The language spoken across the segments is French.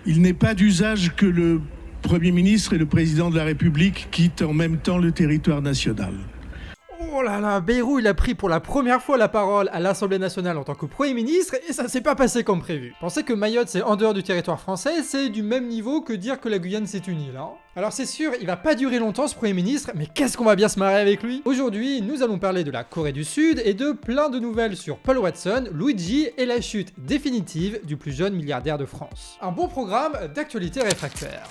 Il n'est pas d'usage que le Premier ministre et le Président de la République quittent en même temps le territoire national. Oh là là, Bayrou, il a pris pour la première fois la parole à l'Assemblée nationale en tant que Premier ministre et ça s'est pas passé comme prévu. Penser que Mayotte c'est en dehors du territoire français, c'est du même niveau que dire que la Guyane c'est une île, hein. Alors c'est sûr, il va pas durer longtemps ce Premier ministre, mais qu'est-ce qu'on va bien se marrer avec lui. Aujourd'hui, nous allons parler de la Corée du Sud et de plein de nouvelles sur Paul Watson, Luigi et la chute définitive du plus jeune milliardaire de France. Un bon programme d'actualité réfractaire.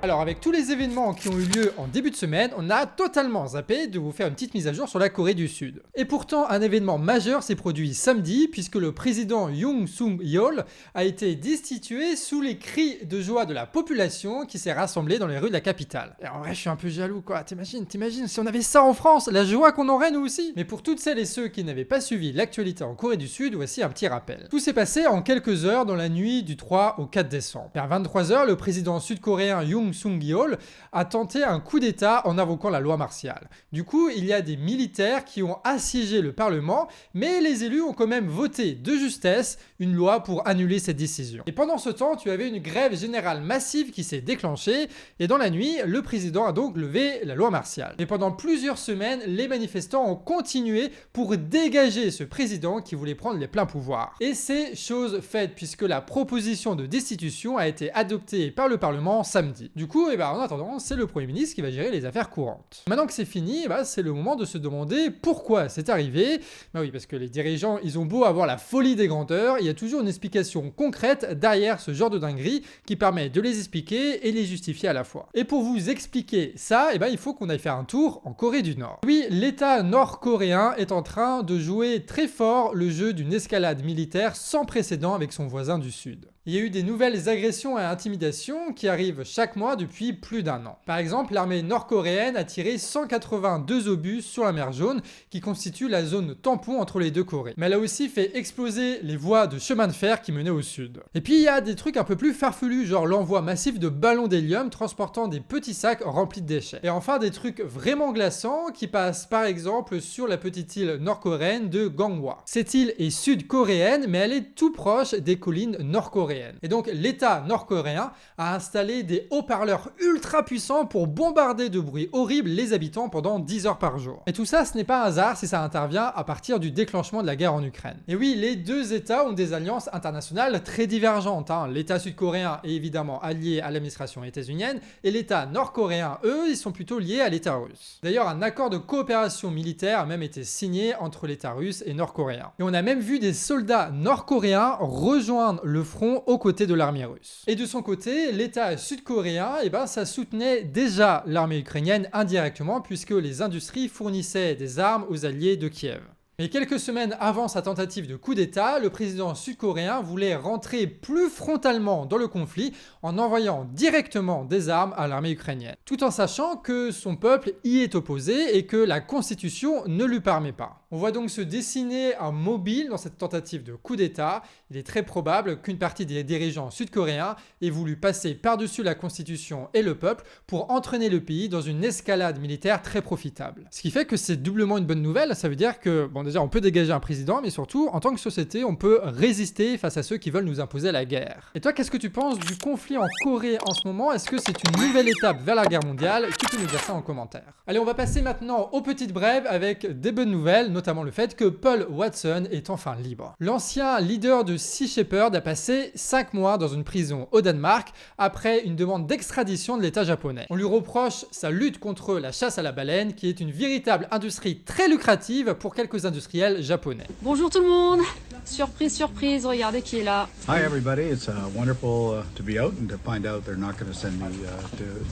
Alors avec tous les événements qui ont eu lieu en début de semaine, on a totalement zappé de vous faire une petite mise à jour sur la Corée du Sud. Et pourtant, un événement majeur s'est produit samedi puisque le président Yoon Suk-yeol a été destitué sous les cris de joie de la population qui s'est rassemblée dans les rues de la capitale. Et en vrai, je suis un peu jaloux quoi, t'imagines si on avait ça en France, la joie qu'on aurait nous aussi. Mais pour toutes celles et ceux qui n'avaient pas suivi l'actualité en Corée du Sud, voici un petit rappel. Tout s'est passé en quelques heures dans la nuit du 3 au 4 décembre. Vers 23h, le président sud-coréen Yoon Suk-yeol a tenté un coup d'état en invoquant la loi martiale. Du coup, il y a des militaires qui ont assiégé le Parlement, mais les élus ont quand même voté de justesse une loi pour annuler cette décision. Et pendant ce temps, tu avais une grève générale massive qui s'est déclenchée, et dans la nuit, le président a donc levé la loi martiale. Et pendant plusieurs semaines, les manifestants ont continué pour dégager ce président qui voulait prendre les pleins pouvoirs. Et c'est chose faite puisque la proposition de destitution a été adoptée par le Parlement samedi. Du coup, en attendant, c'est le Premier ministre qui va gérer les affaires courantes. Maintenant que c'est fini, c'est le moment de se demander pourquoi c'est arrivé. Oui, parce que les dirigeants, ils ont beau avoir la folie des grandeurs, il y a toujours une explication concrète derrière ce genre de dinguerie qui permet de les expliquer et les justifier à la fois. Et pour vous expliquer ça, il faut qu'on aille faire un tour en Corée du Nord. Oui, l'État nord-coréen est en train de jouer très fort le jeu d'une escalade militaire sans précédent avec son voisin du Sud. Il y a eu des nouvelles agressions et intimidations qui arrivent chaque mois depuis plus d'un an. Par exemple, l'armée nord-coréenne a tiré 182 obus sur la mer Jaune, qui constitue la zone tampon entre les deux Corées. Mais elle a aussi fait exploser les voies de chemin de fer qui menaient au sud. Et puis il y a des trucs un peu plus farfelus, genre l'envoi massif de ballons d'hélium transportant des petits sacs remplis de déchets. Et enfin des trucs vraiment glaçants qui passent par exemple sur la petite île nord-coréenne de Gangwon. Cette île est sud-coréenne, mais elle est tout proche des collines nord-coréennes. Et donc l'État nord-coréen a installé des haut-parleurs ultra puissants pour bombarder de bruit horrible les habitants pendant 10 heures par jour. Et tout ça, ce n'est pas un hasard si ça intervient à partir du déclenchement de la guerre en Ukraine. Et oui, les deux États ont des alliances internationales très divergentes. L'État sud-coréen est évidemment allié à l'administration états-unienne et l'État nord-coréen, eux, ils sont plutôt liés à l'État russe. D'ailleurs, un accord de coopération militaire a même été signé entre l'État russe et nord-coréen. Et on a même vu des soldats nord-coréens rejoindre le front aux côtés de l'armée russe. Et de son côté, l'État sud-coréen, ça soutenait déjà l'armée ukrainienne indirectement puisque les industries fournissaient des armes aux alliés de Kiev. Mais quelques semaines avant sa tentative de coup d'État, le président sud-coréen voulait rentrer plus frontalement dans le conflit en envoyant directement des armes à l'armée ukrainienne, tout en sachant que son peuple y est opposé et que la constitution ne lui permet pas. On voit donc se dessiner un mobile dans cette tentative de coup d'État. Il est très probable qu'une partie des dirigeants sud-coréens ait voulu passer par-dessus la constitution et le peuple pour entraîner le pays dans une escalade militaire très profitable. Ce qui fait que c'est doublement une bonne nouvelle, ça veut dire que, déjà on peut dégager un président, mais surtout, en tant que société, on peut résister face à ceux qui veulent nous imposer la guerre. Et toi, qu'est-ce que tu penses du conflit en Corée en ce moment? Est-ce que c'est une nouvelle étape vers la guerre mondiale? Tu peux nous dire ça en commentaire. Allez, on va passer maintenant aux petites brèves avec des bonnes nouvelles, notamment le fait que Paul Watson est enfin libre. L'ancien leader de Sea Shepherd a passé 5 mois dans une prison au Danemark après une demande d'extradition de l'État japonais. On lui reproche sa lutte contre la chasse à la baleine, qui est une véritable industrie très lucrative pour quelques industriels japonais. Bonjour tout le monde! Surprise, surprise, regardez qui est là. Hi everybody, it's wonderful to be out and to find out they're not going to send me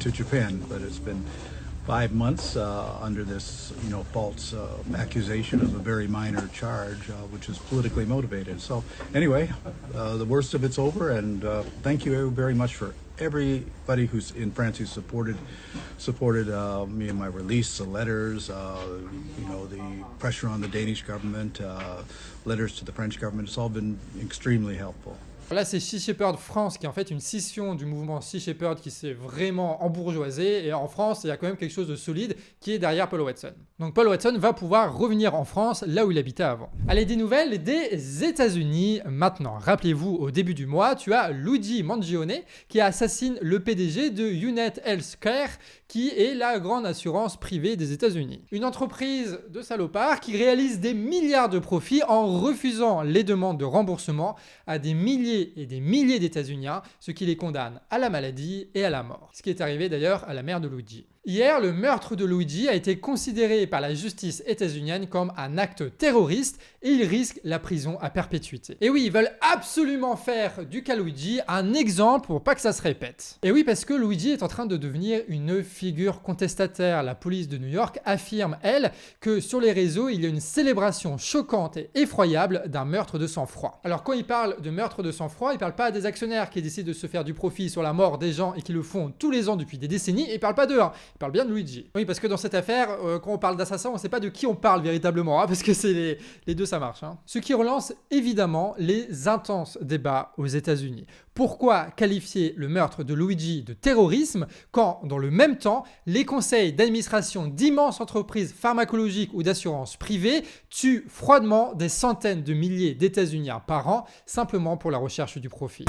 to Japan, but it's been 5 months under this, false accusation of a very minor charge, which is politically motivated. So anyway, the worst of it's over, and thank you very much for everybody who's in France who supported me in my release, the letters, the pressure on the Danish government, letters to the French government. It's all been extremely helpful. Là, c'est Sea Shepherd France qui est en fait une scission du mouvement Sea Shepherd qui s'est vraiment embourgeoisé. Et en France, il y a quand même quelque chose de solide qui est derrière Paul Watson. Donc Paul Watson va pouvoir revenir en France, là où il habitait avant. Allez, des nouvelles des États-Unis maintenant. Rappelez-vous, au début du mois, tu as Luigi Mangione qui assassine le PDG de UnitedHealthcare, qui est la grande assurance privée des États-Unis. Une entreprise de salopards qui réalise des milliards de profits en refusant les demandes de remboursement à des milliers et des milliers d'États-Uniens, ce qui les condamne à la maladie et à la mort. Ce qui est arrivé d'ailleurs à la mère de Luigi. Hier, le meurtre de Luigi a été considéré par la justice états-unienne comme un acte terroriste et il risque la prison à perpétuité. Et oui, ils veulent absolument faire du cas Luigi un exemple pour pas que ça se répète. Et oui, parce que Luigi est en train de devenir une figure contestataire. La police de New York affirme, elle, que sur les réseaux, il y a une célébration choquante et effroyable d'un meurtre de sang-froid. Alors quand il parle de meurtre de sang-froid, il parle pas des actionnaires qui décident de se faire du profit sur la mort des gens et qui le font tous les ans depuis des décennies, et il parle pas d'eux, hein. Il parle bien de Luigi. Oui, parce que dans cette affaire, quand on parle d'assassin, on sait pas de qui on parle véritablement, hein, parce que c'est les deux, ça marche. Hein. Ce qui relance évidemment les intenses débats aux États-Unis. Pourquoi qualifier le meurtre de Luigi de terrorisme quand, dans le même temps, les conseils d'administration d'immenses entreprises pharmacologiques ou d'assurance privée tuent froidement des centaines de milliers d'États-Uniens par an simplement pour la recherche du profit.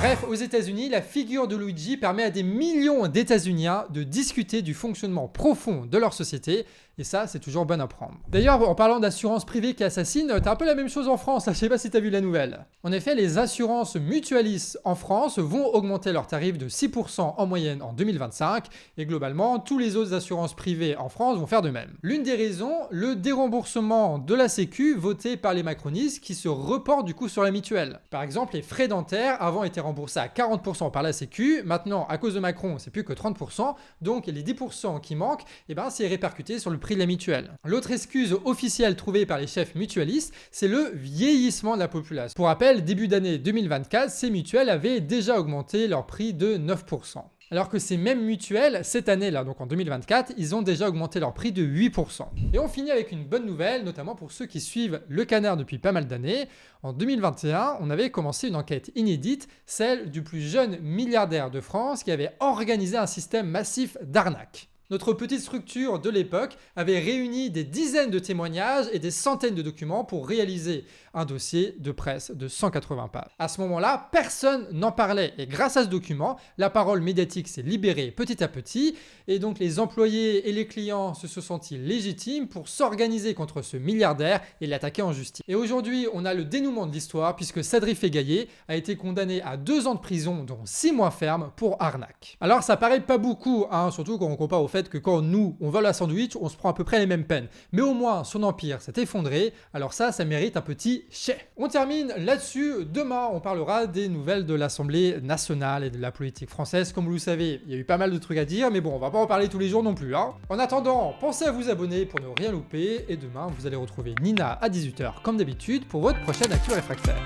Bref, aux États-Unis, la figure de Luigi permet à des millions d'États-Uniens de discuter du fonctionnement profond de leur société. Et ça, c'est toujours bon à prendre. D'ailleurs, en parlant d'assurance privée qui assassine, t'as un peu la même chose en France, là, je sais pas si t'as vu la nouvelle. En effet, les assurances mutualistes en France vont augmenter leurs tarifs de 6% en moyenne en 2025, et globalement, tous les autres assurances privées en France vont faire de même. L'une des raisons, le déremboursement de la Sécu voté par les macronistes qui se reporte du coup sur la mutuelle. Par exemple, les frais dentaires avant étaient remboursés à 40% par la Sécu, maintenant, à cause de Macron, c'est plus que 30%, donc les 10% qui manquent, eh ben, c'est répercuté sur le prix de la mutuelle. L'autre excuse officielle trouvée par les chefs mutualistes, c'est le vieillissement de la population. Pour rappel, début d'année 2024, ces mutuelles avaient déjà augmenté leur prix de 9%. Alors que ces mêmes mutuelles, cette année-là, donc en 2024, ils ont déjà augmenté leur prix de 8%. Et on finit avec une bonne nouvelle, notamment pour ceux qui suivent Le Canard depuis pas mal d'années. En 2021, on avait commencé une enquête inédite, celle du plus jeune milliardaire de France qui avait organisé un système massif d'arnaques. Notre petite structure de l'époque avait réuni des dizaines de témoignages et des centaines de documents pour réaliser un dossier de presse de 180 pages. À ce moment-là, personne n'en parlait et grâce à ce document, la parole médiatique s'est libérée petit à petit et donc les employés et les clients se sont sentis légitimes pour s'organiser contre ce milliardaire et l'attaquer en justice. Et aujourd'hui, on a le dénouement de l'histoire puisque Sadri Fegaillé a été condamné à 2 ans de prison dont 6 mois ferme pour arnaque. Alors ça paraît pas beaucoup, hein, surtout quand on compare au fait que quand nous, on vole un sandwich, on se prend à peu près les mêmes peines. Mais au moins, son empire s'est effondré, alors ça mérite un petit chais. On termine là-dessus. Demain, on parlera des nouvelles de l'Assemblée nationale et de la politique française. Comme vous le savez, il y a eu pas mal de trucs à dire, mais bon, on va pas en parler tous les jours non plus. Hein. En attendant, pensez à vous abonner pour ne rien louper, et demain, vous allez retrouver Nina à 18h, comme d'habitude, pour votre prochaine Actu Réfractaire.